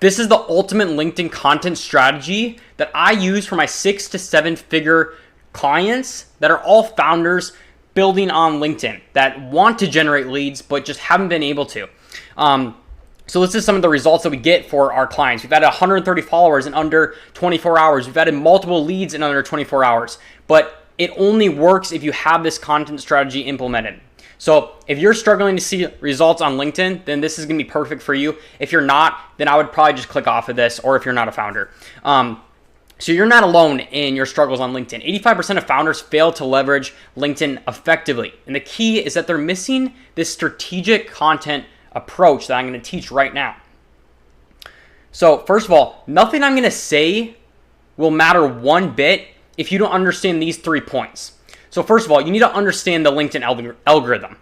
This is the ultimate LinkedIn content strategy that I use for my 6 to 7 figure clients that are all founders building on LinkedIn that want to generate leads but just haven't been able to. So this is some of the results that we get for our clients. We've added 130 followers in under 24 hours. We've added multiple leads in under 24 hours. But it only works if you have this content strategy implemented. So if you're struggling to see results on LinkedIn, then this is going to be perfect for you. If you're not, then I would probably just click off of this, or if you're not a founder. So you're not alone in your struggles on LinkedIn. 85% of founders fail to leverage LinkedIn effectively. And the key is that they're missing this strategic content approach that I'm going to teach right now. So first of all, nothing I'm going to say will matter one bit if you don't understand these 3 points. So first of all, you need to understand the LinkedIn algorithm.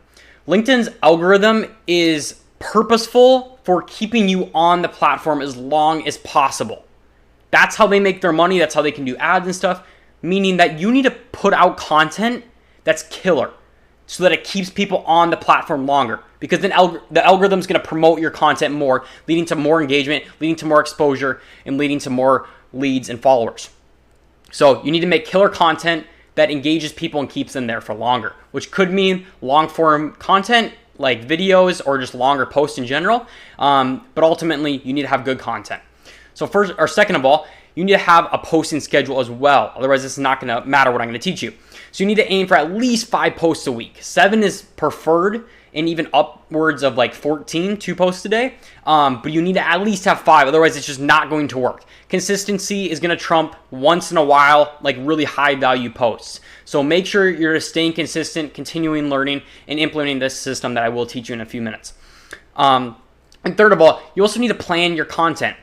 LinkedIn's algorithm is purposeful for keeping you on the platform as long as possible. That's how they make their money. That's how they can do ads and stuff, meaning that you need to put out content that's killer so that it keeps people on the platform longer, because then the algorithm is going to promote your content more, leading to more engagement, leading to more exposure, and leading to more leads and followers. So you need to make killer content that engages people and keeps them there for longer, which could mean long form content like videos or just longer posts in general. But ultimately, you need to have good content. So first, or second of all, you need to have a posting schedule as well. Otherwise, it's not going to matter what I'm going to teach you. So you need to aim for at least 5 posts a week. 7 is preferred, and even upwards of like 14, 2 posts a day. But you need to at least have 5. Otherwise, it's just not going to work. Consistency is going to trump once in a while, like really high value posts. So make sure you're staying consistent, continuing learning, and implementing this system that I will teach you in a few minutes. And third of all, you also need to plan your content.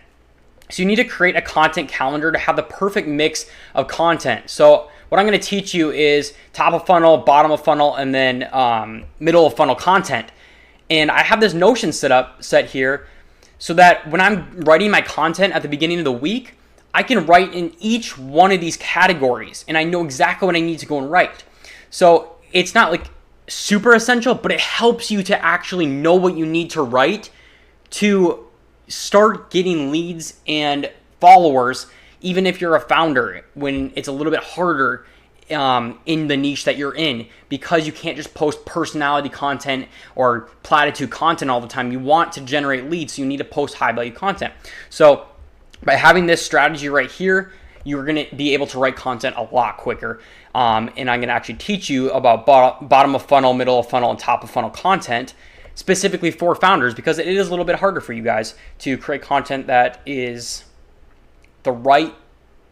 So you need to create a content calendar to have the perfect mix of content. So what I'm going to teach you is top of funnel, bottom of funnel, and then middle of funnel content. And I have this Notion set here so that when I'm writing my content at the beginning of the week, I can write in each one of these categories and I know exactly what I need to go and write. So it's not like super essential, but it helps you to actually know what you need to write to start getting leads and followers, even if you're a founder, when it's a little bit harder in the niche that you're in, because you can't just post personality content or platitude content all the time. You want to generate leads, so you need to post high value content. So by having this strategy right here, you're going to be able to write content a lot quicker. And I'm going to actually teach you about bottom of funnel, middle of funnel, and top of funnel content specifically for founders, because it is a little bit harder for you guys to create content that is the right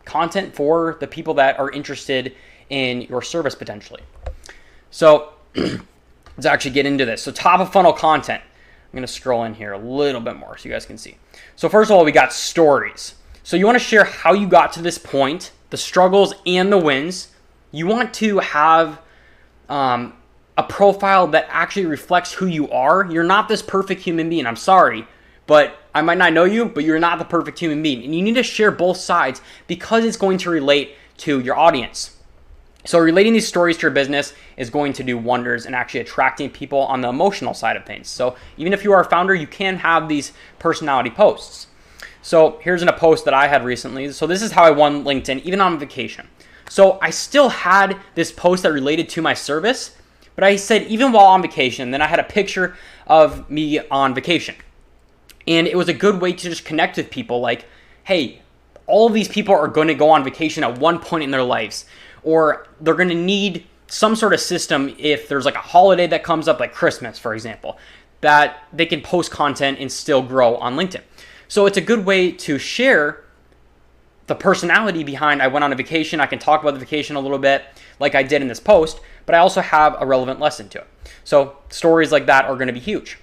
content for the people that are interested in your service potentially. So let's actually get into this. So top of funnel content. I'm going to scroll in here a little bit more so you guys can see. So first of all, we got stories. So you want to share how you got to this point, the struggles and the wins. You want to have a profile that actually reflects who you are. You're not this perfect human being. I'm sorry, but I might not know you, but you're not the perfect human being. And you need to share both sides because it's going to relate to your audience. So relating these stories to your business is going to do wonders in actually attracting people on the emotional side of things. So even if you are a founder, you can have these personality posts. So here's a post that I had recently. So this is how I won LinkedIn, even on vacation. So I still had this post that related to my service, but I said even while on vacation, then I had a picture of me on vacation. And it was a good way to just connect with people like, hey, all of these people are going to go on vacation at one point in their lives, or they're going to need some sort of system if there's like a holiday that comes up, like Christmas, for example, that they can post content and still grow on LinkedIn. So it's a good way to share the personality behind I went on a vacation. I can talk about the vacation a little bit like I did in this post, but I also have a relevant lesson to it. So stories like that are going to be huge.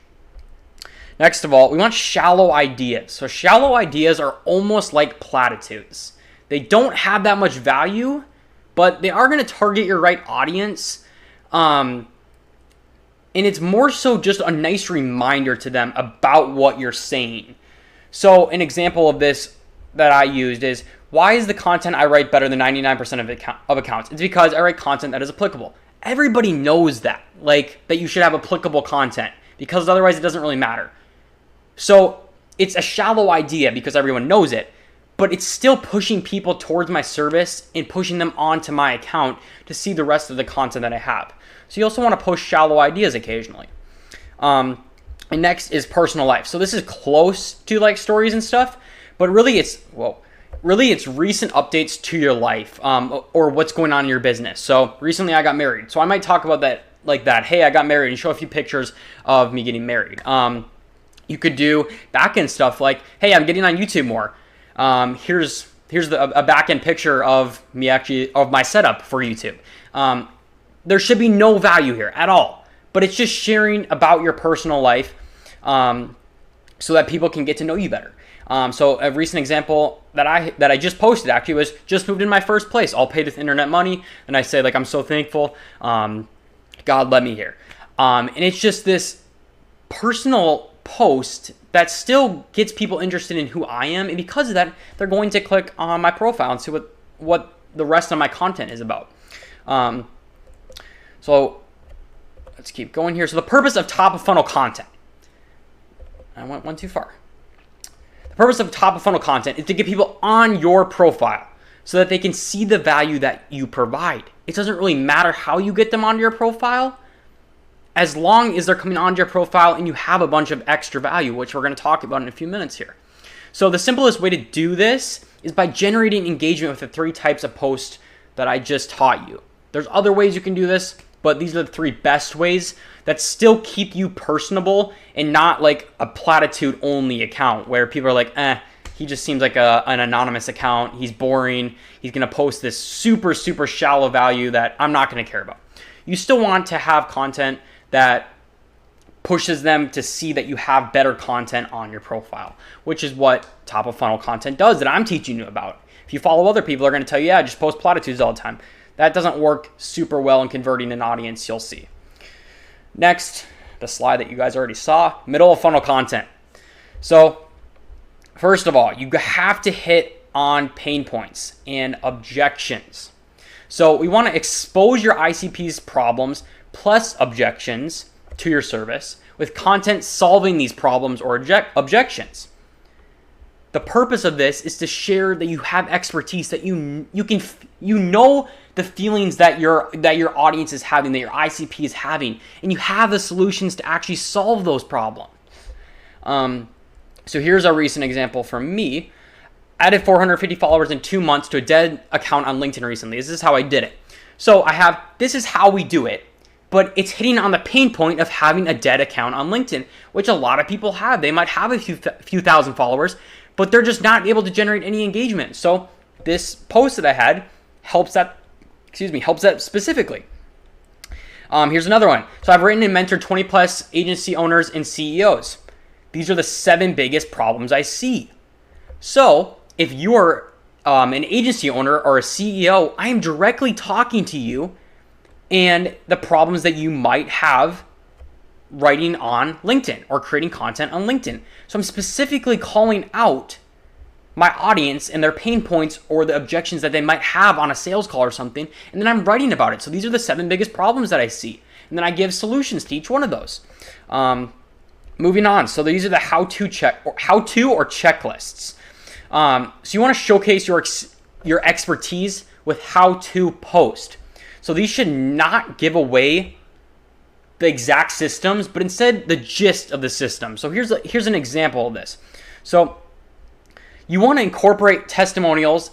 Next of all, we want shallow ideas. So shallow ideas are almost like platitudes. They don't have that much value, but they are going to target your right audience. And it's more so just a nice reminder to them about what you're saying. So an example of this that I used is, why is the content I write better than 99% of accounts? It's because I write content that is applicable. Everybody knows that, like that you should have applicable content, because otherwise it doesn't really matter. So it's a shallow idea because everyone knows it, but it's still pushing people towards my service and pushing them onto my account to see the rest of the content that I have. So you also want to post shallow ideas occasionally. And next is personal life. So this is close to like stories and stuff, but really it's recent updates to your life, or what's going on in your business. So recently I got married. So I might talk about that like that. Hey, I got married, and show a few pictures of me getting married. You could do back-end stuff like, hey, I'm getting on YouTube more. Here's a back-end picture of me of my setup for YouTube. There should be no value here at all, but it's just sharing about your personal life, so that people can get to know you better. So a recent example that I just posted actually was just moved in my first place, all paid with internet money, and I say like I'm so thankful, God led me here, and it's just this personal post that still gets people interested in who I am, and because of that, they're going to click on my profile and see what the rest of my content is about. So let's keep going here. So the purpose of top of funnel content. I went one too far. The purpose of top of funnel content is to get people on your profile so that they can see the value that you provide. It doesn't really matter how you get them onto your profile, as long as they're coming onto your profile and you have a bunch of extra value, which we're going to talk about in a few minutes here. So the simplest way to do this is by generating engagement with the 3 types of posts that I just taught you. There's other ways you can do this, but these are the 3 best ways that still keep you personable and not like a platitude only account where people are like, he just seems like an anonymous account. He's boring. He's going to post this super, super shallow value that I'm not going to care about. You still want to have content that pushes them to see that you have better content on your profile, which is what top of funnel content does that I'm teaching you about. If you follow other people, they're going to tell you, yeah, just post platitudes all the time. That doesn't work super well in converting an audience, you'll see. Next, the slide that you guys already saw, middle of funnel content. So first of all, you have to hit on pain points and objections. So we want to expose your ICP's problems plus objections to your service with content solving these problems or objections. The purpose of this is to share that you have expertise, that you know the feelings that your audience is having, that your ICP is having, and you have the solutions to actually solve those problems. So here's a recent example from me. I added 450 followers in 2 months to a dead account on LinkedIn recently. This is how I did it. So this is how we do it, but it's hitting on the pain point of having a dead account on LinkedIn, which a lot of people have. They might have a few thousand followers, but they're just not able to generate any engagement. So this post that I had helps that specifically. Here's another one. So I've written and mentored 20 plus agency owners and CEOs. These are the 7 biggest problems I see. So if you're an agency owner or a CEO, I am directly talking to you and the problems that you might have writing on LinkedIn or creating content on LinkedIn. So I'm specifically calling out my audience and their pain points or the objections that they might have on a sales call or something, and then I'm writing about it. So these are the 7 biggest problems that I see, and then I give solutions to each one of those. Moving on, so these are the how-to or checklists. So you want to showcase your expertise with how to post. So these should not give away the exact systems, but instead the gist of the system. So here's an example of this. So you want to incorporate testimonials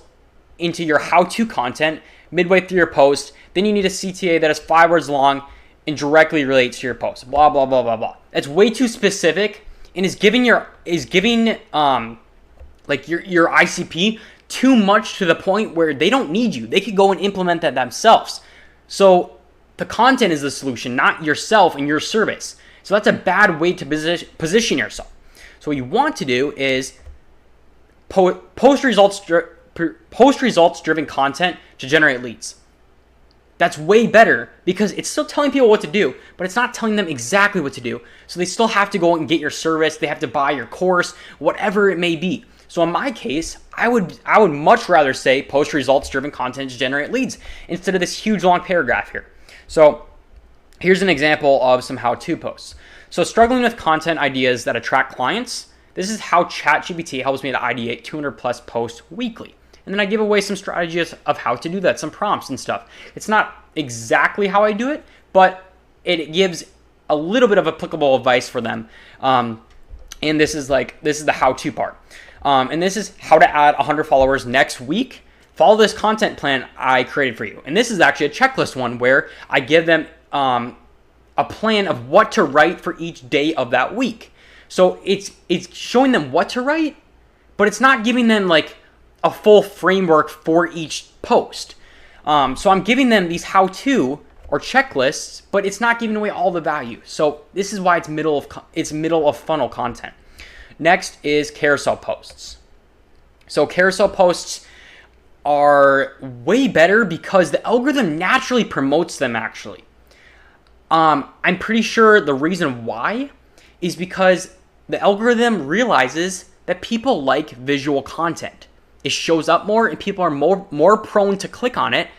into your how-to content midway through your post. Then you need a CTA that is 5 words long and directly relates to your post. Blah blah blah blah blah. That's way too specific and is giving your ICP too much to the point where they don't need you. They could go and implement that themselves. So the content is the solution, not yourself and your service. So that's a bad way to position yourself. So what you want to do is post results driven content to generate leads. That's way better because it's still telling people what to do, but it's not telling them exactly what to do. So they still have to go and get your service. They have to buy your course, whatever it may be. So in my case, I would much rather say post results driven content to generate leads instead of this huge long paragraph here. So here's an example of some how-to posts. So struggling with content ideas that attract clients, This is how ChatGPT helps me to ideate 200 plus posts weekly. And then I give away some strategies of how to do that, some prompts and stuff. It's not exactly how I do it, but it gives a little bit of applicable advice for them. And this is the how-to part. And this is how to add 100 followers next week. Follow this content plan I created for you. And this is actually a checklist one where I give them a plan of what to write for each day of that week. So it's showing them what to write, but it's not giving them like a full framework for each post. So I'm giving them these how-to or checklists, but it's not giving away all the value. So this is why it's middle of funnel content. Next is carousel posts. So carousel posts are way better because the algorithm naturally promotes them actually. I'm pretty sure the reason why is because the algorithm realizes that people like visual content. It shows up more and people are more prone to click on it.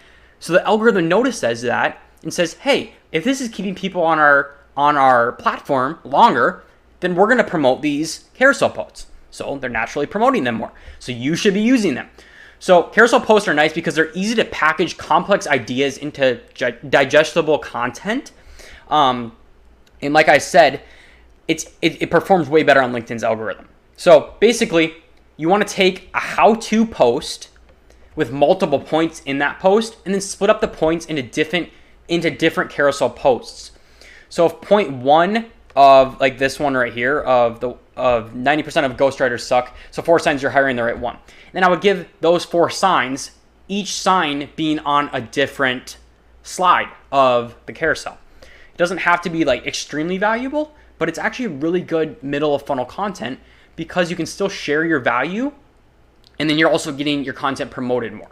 So the algorithm notices that and says, hey, if this is keeping people on our platform longer, then we're going to promote these carousel posts. So they're naturally promoting them more. So you should be using them. So carousel posts are nice because they're easy to package complex ideas into digestible content. And like I said, it performs way better on LinkedIn's algorithm. So basically, you want to take a how-to post with multiple points in that post and then split up the points into different carousel posts. So if point one of like this one right here of 90% of ghostwriters suck, so 4 signs you're hiring the right one. Then I would give those 4 signs, each sign being on a different slide of the carousel. It doesn't have to be like extremely valuable, but it's actually really good middle of funnel content because you can still share your value, and then you're also getting your content promoted more.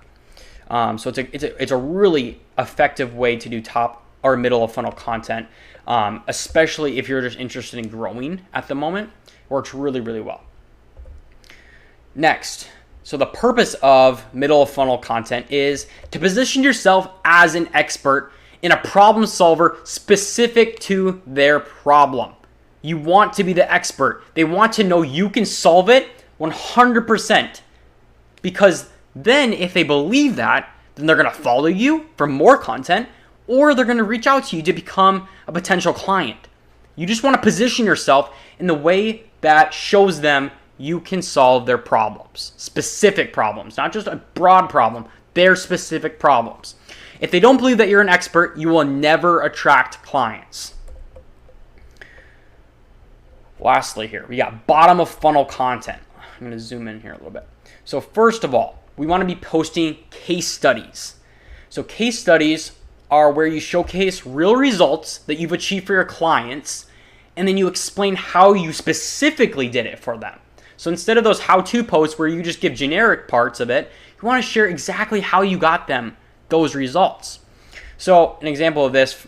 So it's a really effective way to do top or middle of funnel content, especially if you're just interested in growing at the moment. Works really, really well. Next, so the purpose of middle of funnel content is to position yourself as an expert in a problem solver specific to their problem. You want to be the expert. They want to know you can solve it 100%. Because then if they believe that, then they're going to follow you for more content, or they're going to reach out to you to become a potential client. You just want to position yourself in the way that shows them you can solve their problems, specific problems, not just a broad problem, their specific problems. If they don't believe that you're an expert, you will never attract clients. Lastly here, we got bottom of funnel content. I'm going to zoom in here a little bit. So first of all, we want to be posting case studies. So case studies are where you showcase real results that you've achieved for your clients, and then you explain how you specifically did it for them. So instead of those how-to posts where you just give generic parts of it, you want to share exactly how you got them those results. So an example of this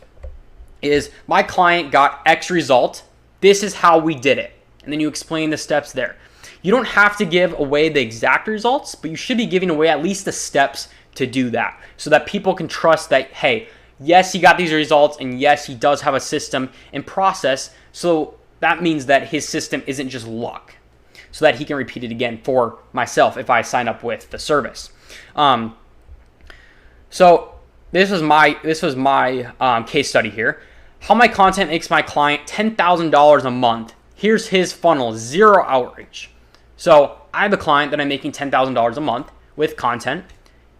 is my client got X result. This is how we did it. And then you explain the steps there. You don't have to give away the exact results, but you should be giving away at least the steps to do that so that people can trust that, hey, yes, he got these results, and yes, he does have a system and process. So that means that his system isn't just luck, so that he can repeat it again for myself if I sign up with the service. So this was my case study here. How my content makes my client $10,000 a month. Here's his funnel, 0 outreach. So I have a client that I'm making $10,000 a month with content,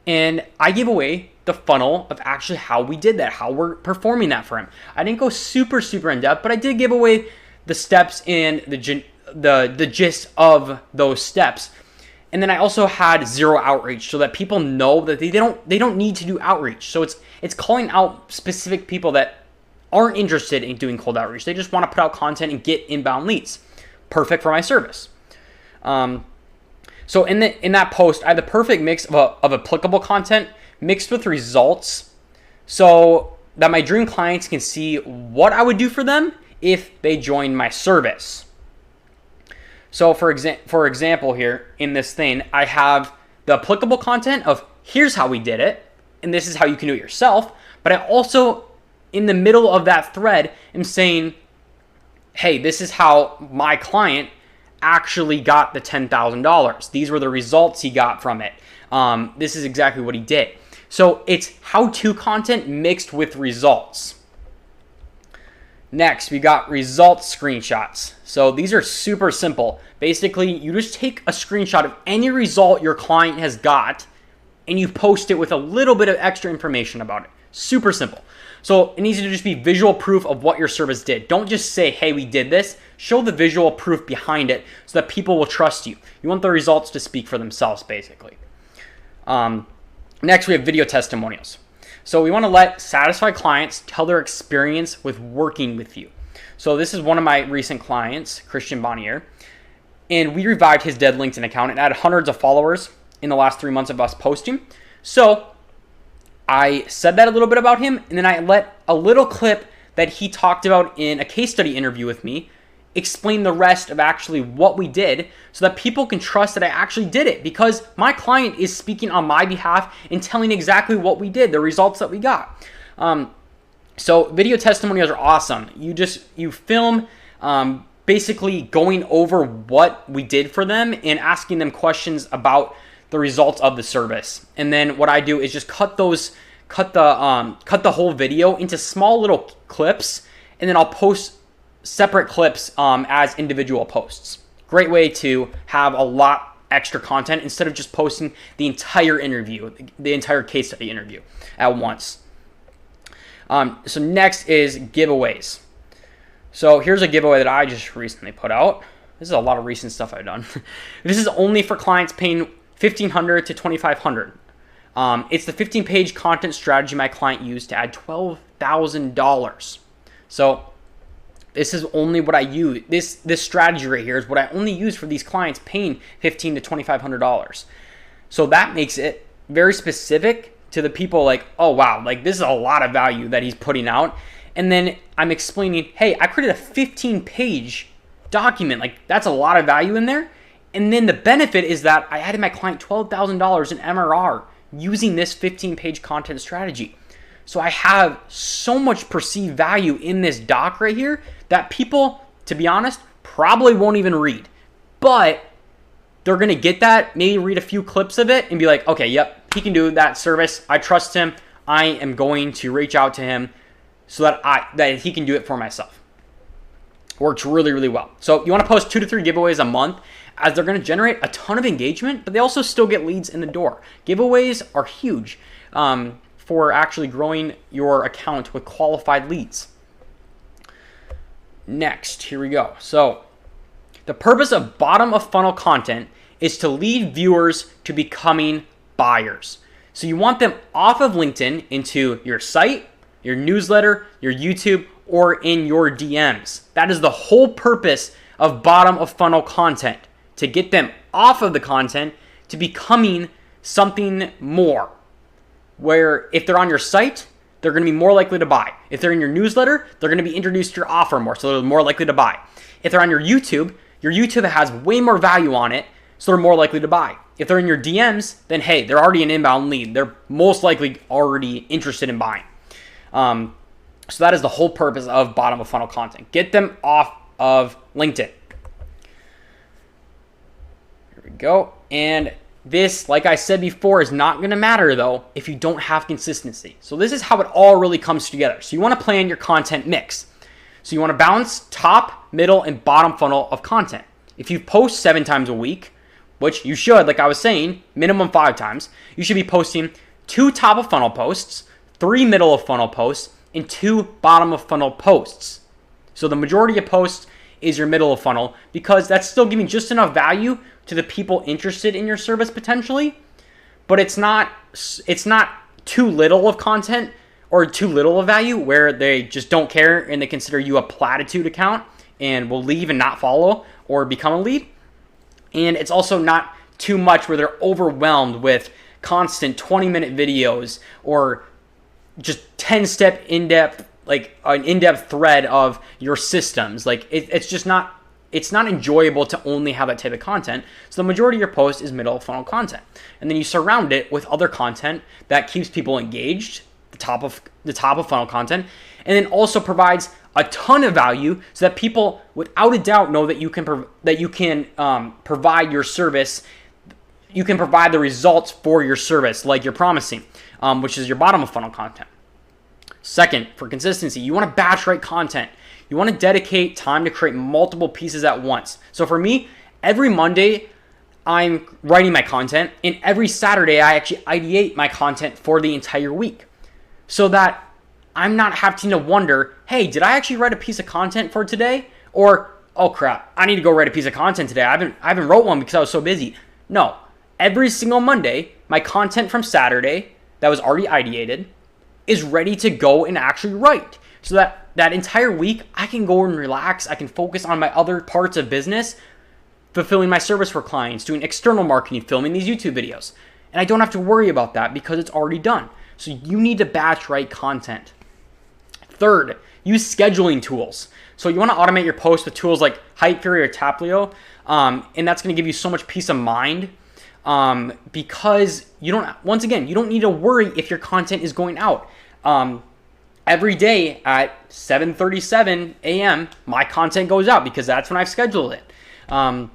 and I give away the funnel of actually how we did that, how we're performing that for him. I didn't go super in depth, but I did give away the steps and the gist of those steps. And then I also had 0 outreach so that people know that they don't need to do outreach. So it's calling out specific people that aren't interested in doing cold outreach. They just want to put out content and get inbound leads. Perfect for my service. So in that post, I had the perfect mix of applicable content mixed with results so that my dream clients can see what I would do for them if they join my service. So for example here in this thing, I have the applicable content of here's how we did it, and this is how you can do it yourself. But I also, in the middle of that thread, am saying, hey, this is how my client actually got the $10,000. These were the results he got from it. This is exactly what he did. So it's how-to content mixed with results. Next, we got results screenshots. So these are super simple. Basically, you just take a screenshot of any result your client has got and you post it with a little bit of extra information about it. Super simple. So it needs to just be visual proof of what your service did. Don't just say, hey, we did this. Show the visual proof behind it so that people will trust you. You want the results to speak for themselves, basically. Next, we have video testimonials. So we want to let satisfied clients tell their experience with working with you. So this is one of my recent clients, Christian Bonnier, and we revived his dead LinkedIn account and added hundreds of followers in the last 3 months of us posting. So I said that a little bit about him, and then I let a little clip that he talked about in a case study interview with me explain the rest of actually what we did so that people can trust that I actually did it, because my client is speaking on my behalf and telling exactly what we did, the results that we got. So video testimonials are awesome. You film basically going over what we did for them and asking them questions about the results of the service. And then what I do is just cut the whole video into small little clips, and then I'll post separate clips as individual posts. Great way to have a lot extra content instead of just posting the entire interview, the entire case study interview at once. So next is giveaways. So here's a giveaway that I just recently put out. This is a lot of recent stuff I've done. This is only for clients paying $1,500 to $2,500. It's the 15-page content strategy my client used to add $12,000. So this is only what I use. This strategy right here is what I only use for these clients paying $1,500 to $2,500. So that makes it very specific to the people like, oh wow, like this is a lot of value that he's putting out. And then I'm explaining, hey, I created a 15-page document. Like that's a lot of value in there. And then the benefit is that I added my client $12,000 in MRR using this 15-page content strategy. So I have so much perceived value in this doc right here that people, to be honest, probably won't even read. But they're going to get that, maybe read a few clips of it and be like, okay, yep, he can do that service. I trust him. I am going to reach out to him so that he can do it for myself. Works really, really well. So you want to post 2 to 3 giveaways a month, as they're going to generate a ton of engagement, but they also still get leads in the door. Giveaways are huge for actually growing your account with qualified leads. Next, here we go. So the purpose of bottom of funnel content is to lead viewers to becoming buyers. So you want them off of LinkedIn into your site, your newsletter, your YouTube, or in your DMs. That is the whole purpose of bottom of funnel content, to get them off of the content to becoming something more. Where if they're on your site, they're going to be more likely to buy. If they're in your newsletter, they're going to be introduced to your offer more, so they're more likely to buy. If they're on your YouTube has way more value on it, so they're more likely to buy. If they're in your DMs, then hey, they're already an inbound lead. They're most likely already interested in buying. So that is the whole purpose of bottom of funnel content. Get them off of LinkedIn. Here we go. And this, like I said before, is not going to matter though if you don't have consistency. So this is how it all really comes together. So you want to plan your content mix. So you want to balance top, middle, and bottom funnel of content. If you post 7 times a week, which you should, like I was saying, minimum 5 times, you should be posting 2 top of funnel posts, 3 middle of funnel posts, and 2 bottom of funnel posts. So the majority of posts is your middle of funnel, because that's still giving just enough value to the people interested in your service potentially, but it's not too little of content or too little of value where they just don't care and they consider you a platitude account and will leave and not follow or become a lead. And it's also not too much where they're overwhelmed with constant 20-minute videos or just 10-step in-depth, like an in-depth thread of your systems. Like it's just not, it's not enjoyable to only have that type of content. So the majority of your post is middle of funnel content. And then you surround it with other content that keeps people engaged, the top of funnel content, and then also provides a ton of value so that people without a doubt know that you can provide your service. You can provide the results for your service like you're promising, which is your bottom of funnel content. Second, for consistency, you want to batch write content. You want to dedicate time to create multiple pieces at once. So for me, every Monday, I'm writing my content, and every Saturday, I actually ideate my content for the entire week so that I'm not having to wonder, hey, did I actually write a piece of content for today? Or, oh crap, I need to go write a piece of content today. I haven't wrote one because I was so busy. No, every single Monday, my content from Saturday that was already ideated is ready to go and actually write. So that entire week, I can go and relax. I can focus on my other parts of business, fulfilling my service for clients, doing external marketing, filming these YouTube videos. And I don't have to worry about that because it's already done. So you need to batch write content. Third, use scheduling tools. So you want to automate your posts with tools like Hypefury or Taplio, and that's going to give you so much peace of mind because you don't need to worry if your content is going out. Every day at 7:37 a.m., my content goes out because that's when I've scheduled it. And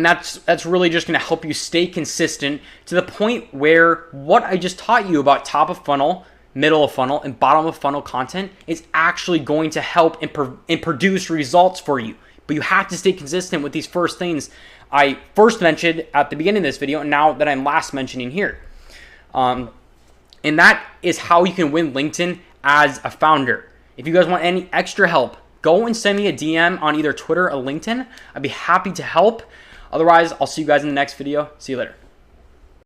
that's really just going to help you stay consistent to the point where what I just taught you about top of funnel, middle of funnel, and bottom of funnel content is actually going to help and produce results for you. But you have to stay consistent with these first things I first mentioned at the beginning of this video, and now that I'm last mentioning here. And that is how you can win LinkedIn as a founder. If you guys want any extra help, go and send me a DM on either Twitter or LinkedIn. I'd be happy to help. Otherwise, I'll see you guys in the next video. See you later.